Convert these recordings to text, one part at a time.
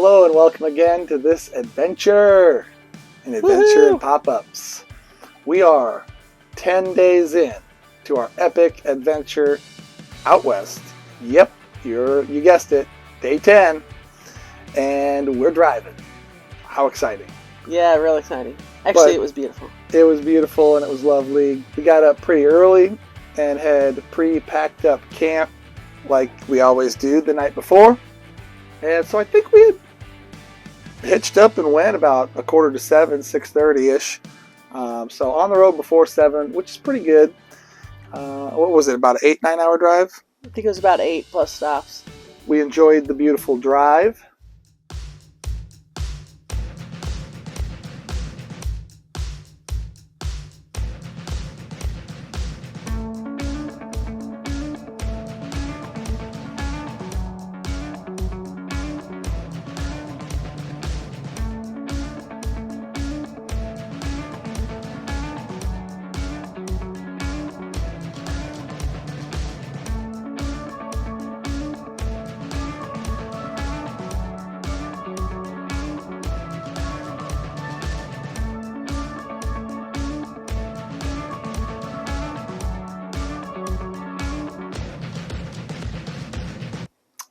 Hello and welcome again to this adventure, an adventure in pop-ups. We are 10 days in to our epic adventure out west. Yep, you guessed it, day 10, and we're driving. How exciting. Yeah, real exciting. Actually, it was beautiful. It was beautiful and it was lovely. We got up pretty early and had pre-packed up camp like we always do the night before. And so I think we had hitched up and went about 6:45, 6:30-ish. So on the road before 7, which is pretty good. What was it, about an 8-9 hour drive? I think it was about 8 plus stops. We enjoyed the beautiful drive.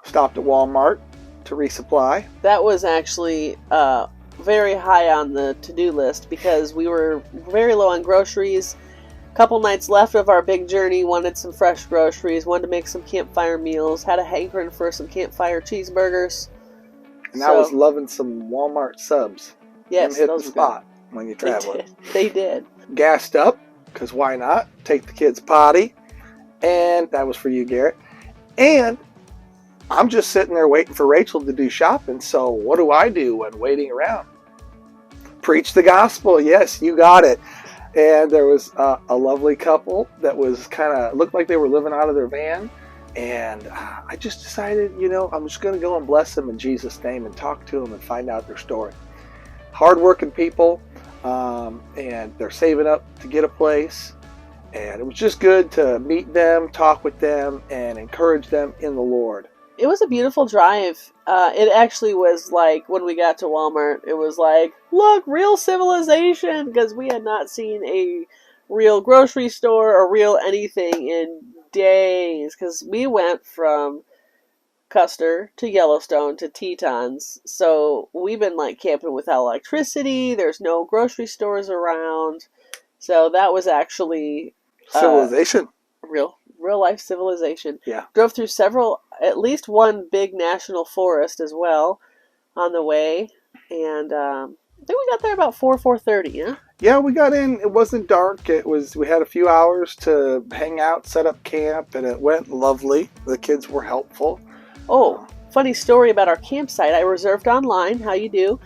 Stopped at Walmart to resupply. That was actually very high on the to-do list because we were very low on groceries. A couple nights left of our big journey, wanted some fresh groceries, wanted to make some campfire meals, had a hankering for some campfire cheeseburgers. And I was loving some Walmart subs. Yes, hit those the spot good. When you travel. They did. Gassed up, because why not? Take the kids potty. And that was for you, Garrett. And I'm just sitting there waiting for Rachel to do shopping. So what do I do when waiting around? Preach the gospel. Yes, you got it. And there was a lovely couple that was kind of looked like they were living out of their van. And I just decided, I'm just going to go and bless them in Jesus' name and talk to them and find out their story. Hardworking people, and they're saving up to get a place. And it was just good to meet them, talk with them, and encourage them in the Lord. It was a beautiful drive. It actually was like, when we got to Walmart, it was like, look, real civilization, because we had not seen a real grocery store or real anything in days, because we went from Custer to Yellowstone to Tetons, so we've been like camping without electricity, there's no grocery stores around, so that was actually civilization. Real life civilization. Yeah. Drove through at least one big national forest as well on the way. And I think we got there about 4:30, yeah? Yeah, we got in. It wasn't dark. We had a few hours to hang out, set up camp, and it went lovely. The kids were helpful. Oh, funny story about our campsite. I reserved online, how you do.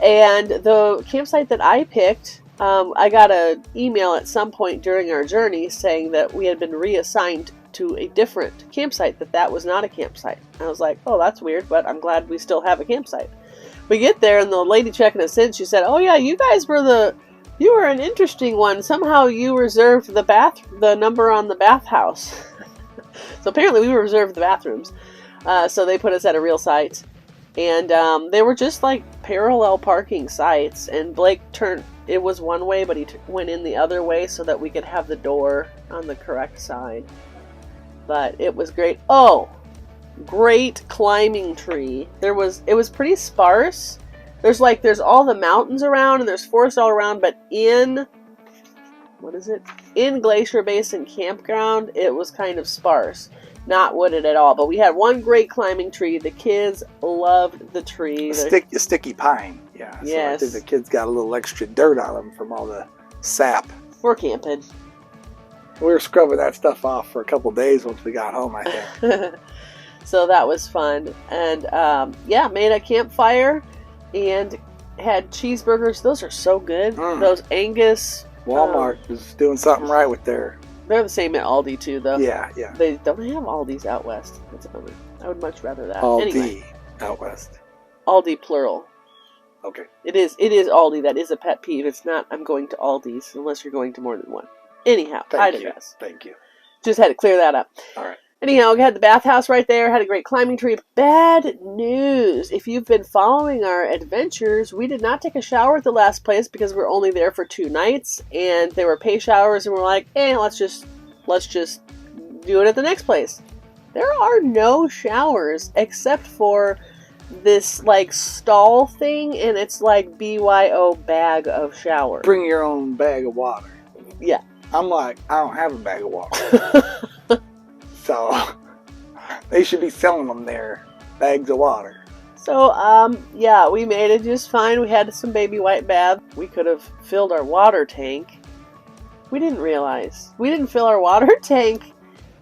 And the campsite that I picked, I got an email at some point during our journey saying that we had been reassigned to a different campsite, that was not a campsite. I was like, oh, that's weird, but I'm glad we still have a campsite. We get there, and the lady checking us in, she said, oh yeah, you guys you were an interesting one. Somehow you reserved the number on the bathhouse. So apparently we reserved the bathrooms. So they put us at a real site. And they were just like parallel parking sites, and Blake it was one way, but he went in the other way so that we could have the door on the correct side. But it was great. Oh, great climbing tree. It was pretty sparse. There's all the mountains around, and there's forest all around, but in Glacier Basin Campground, it was kind of sparse. Not wooded at all, but we had one great climbing tree. The kids loved the tree. A sticky pine, yeah. Yes. So I think the kids got a little extra dirt on them from all the sap. We're camping. We were scrubbing that stuff off for a couple days once we got home, I think. So that was fun. And made a campfire and had cheeseburgers. Those are so good. Those Angus. Walmart is doing something right with their... They're the same at Aldi too, though. Yeah. They don't have Aldi's out west. That's a bummer. I would much rather that. Aldi anyway. out west. Aldi plural. Okay. It is Aldi. That is a pet peeve. It's not I'm going to Aldi's unless you're going to more than one. Anyhow, I digress. Thank you. Just had to clear that up. All right. Anyhow, we had the bathhouse right there, had a great climbing tree. Bad news. If you've been following our adventures, we did not take a shower at the last place because we're only there for 2 nights, and they were pay showers, and we're like, let's just do it at the next place. There are no showers except for this like stall thing, and it's like BYO bag of shower. Bring your own bag of water. Yeah. I'm like, I don't have a bag of water. So they should be selling them their bags of water. So, yeah, we made it just fine. We had some baby white bath. We could have filled our water tank. We didn't realize. We didn't fill our water tank,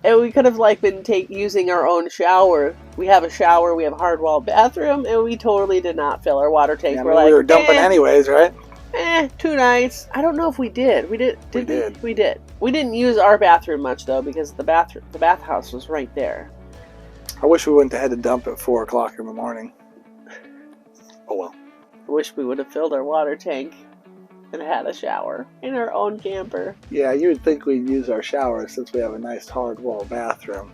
and we could have, like, been using our own shower. We have a shower, we have a hard-wall bathroom, and we totally did not fill our water tank. Yeah, we were dumping anyways, right? 2 nights. I don't know if we did. We did. We did. We didn't use our bathroom much, though, because the bathhouse was right there. I wish we wouldn't have had to dump at 4 o'clock in the morning. Oh well. I wish we would have filled our water tank and had a shower in our own camper. Yeah, you would think we'd use our shower since we have a nice hard-wall bathroom.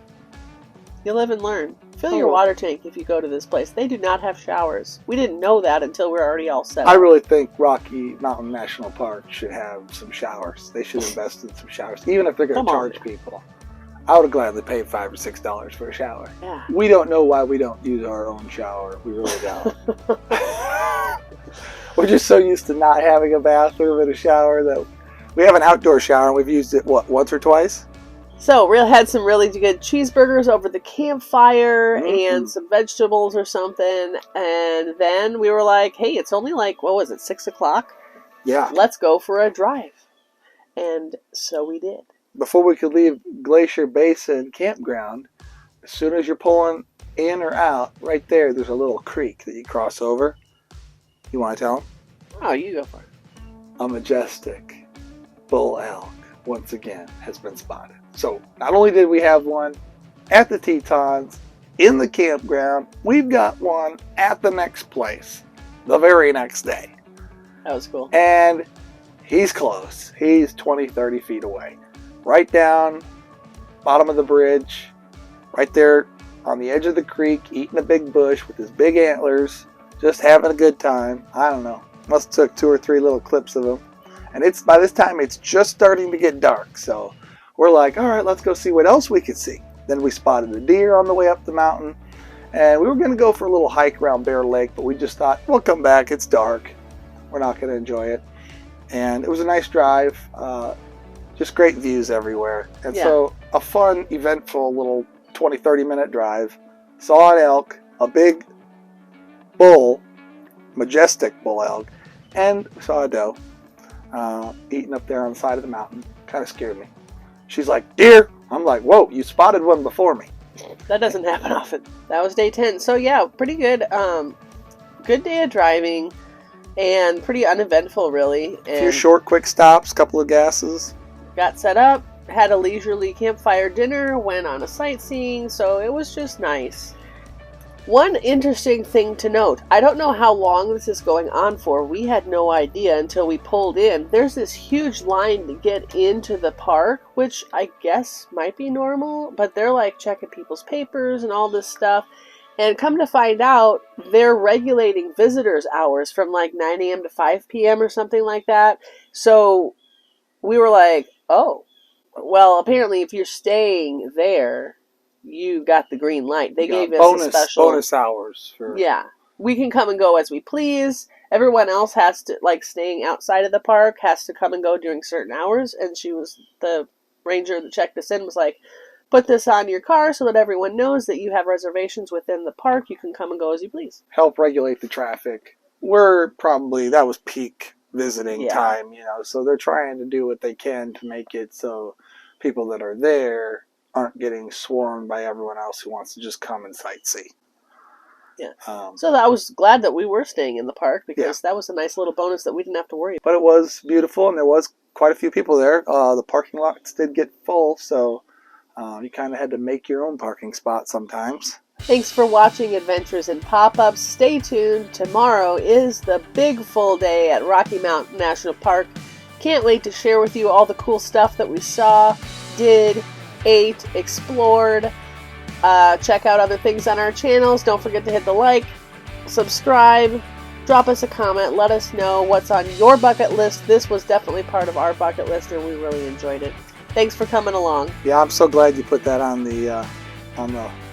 You live and learn. Fill your water tank if you go to this place. They do not have showers. We didn't know that until we were already all set up. I really think Rocky Mountain National Park should have some showers. They should invest in some showers, even if they're going to charge people. I would have gladly paid $5 or $6 for a shower. Yeah. We don't know why we don't use our own shower. We really don't. We're just so used to not having a bathroom and a shower that we have an outdoor shower and we've used it, once or twice? So, we had some really good cheeseburgers over the campfire and some vegetables or something. And then we were like, hey, it's only like, 6 o'clock? Yeah. Let's go for a drive. And so we did. Before we could leave Glacier Basin Campground, as soon as you're pulling in or out, right there's a little creek that you cross over. You want to tell them? Oh, you go for it. A majestic bull elk, once again, has been spotted. So, not only did we have one at the Tetons, in the campground, we've got one at the next place, the very next day. That was cool. And he's close. He's 20, 30 feet away. Right down, bottom of the bridge, right there on the edge of the creek, eating a big bush with his big antlers, just having a good time. I don't know. Must have took 2 or 3 little clips of him. And by this time, it's just starting to get dark. So we're like, all right, let's go see what else we could see. Then we spotted a deer on the way up the mountain. And we were going to go for a little hike around Bear Lake, but we just thought, we'll come back. It's dark. We're not going to enjoy it. And it was a nice drive. Just great views everywhere. And so a fun, eventful little 20, 30-minute drive. Saw an elk, a big bull, majestic bull elk, and saw a doe eating up there on the side of the mountain. Kind of scared me. She's like, deer. I'm like, whoa, you spotted one before me. That doesn't happen often. That was day 10. So yeah, pretty good. Good day of driving and pretty uneventful, really. And a few short, quick stops, couple of gases. Got set up, had a leisurely campfire dinner, went on a sightseeing, so it was just nice. One interesting thing to note, I don't know how long this is going on for. We had no idea until we pulled in. There's this huge line to get into the park, which I guess might be normal, but they're like checking people's papers and all this stuff. And come to find out, they're regulating visitors' hours from like 9 a.m. to 5 p.m. or something like that. So we were like, oh, well, apparently if you're staying there, you got the green light. They gave us a special bonus hours for. Yeah, we can come and go as we please. Everyone else has to, like, staying outside of the park has to come and go during certain hours. And the ranger that checked us in was like, put this on your car so that everyone knows that you have reservations within the park. You can come and go as you please. Help regulate the traffic. That was peak visiting time, so they're trying to do what they can to make it so people that are there aren't getting swarmed by everyone else who wants to just come and sightsee. Yeah. So I was glad that we were staying in the park because that was a nice little bonus that we didn't have to worry about. But it was beautiful and there was quite a few people there. The parking lots did get full, so you kind of had to make your own parking spot sometimes. Thanks for watching Adventures in Pop-Ups. Stay tuned. Tomorrow is the big full day at Rocky Mountain National Park. Can't wait to share with you all the cool stuff that we saw, did, ate, explored, Check out other things on our channels. Don't forget to hit the like, subscribe, drop us a comment. Let us know what's on your bucket list. This was definitely part of our bucket list, and we really enjoyed it. Thanks for coming along. Yeah, I'm so glad you put that on the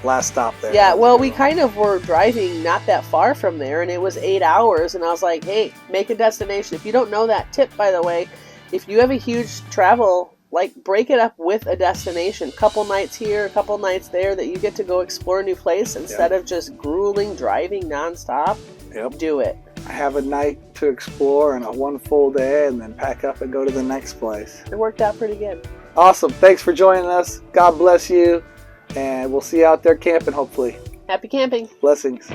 last stop there. Yeah, well, we kind of were driving not that far from there, and it was 8 hours, and I was like, hey, make a destination. If you don't know that tip, by the way, if you have a huge travel, like, break it up with a destination. Couple nights here, a couple nights there, that you get to go explore a new place instead of just grueling driving nonstop. Yep. Do it. Have a night to explore and a one full day, and then pack up and go to the next place. It worked out pretty good. Awesome. Thanks for joining us. God bless you. And we'll see you out there camping, hopefully. Happy camping. Blessings.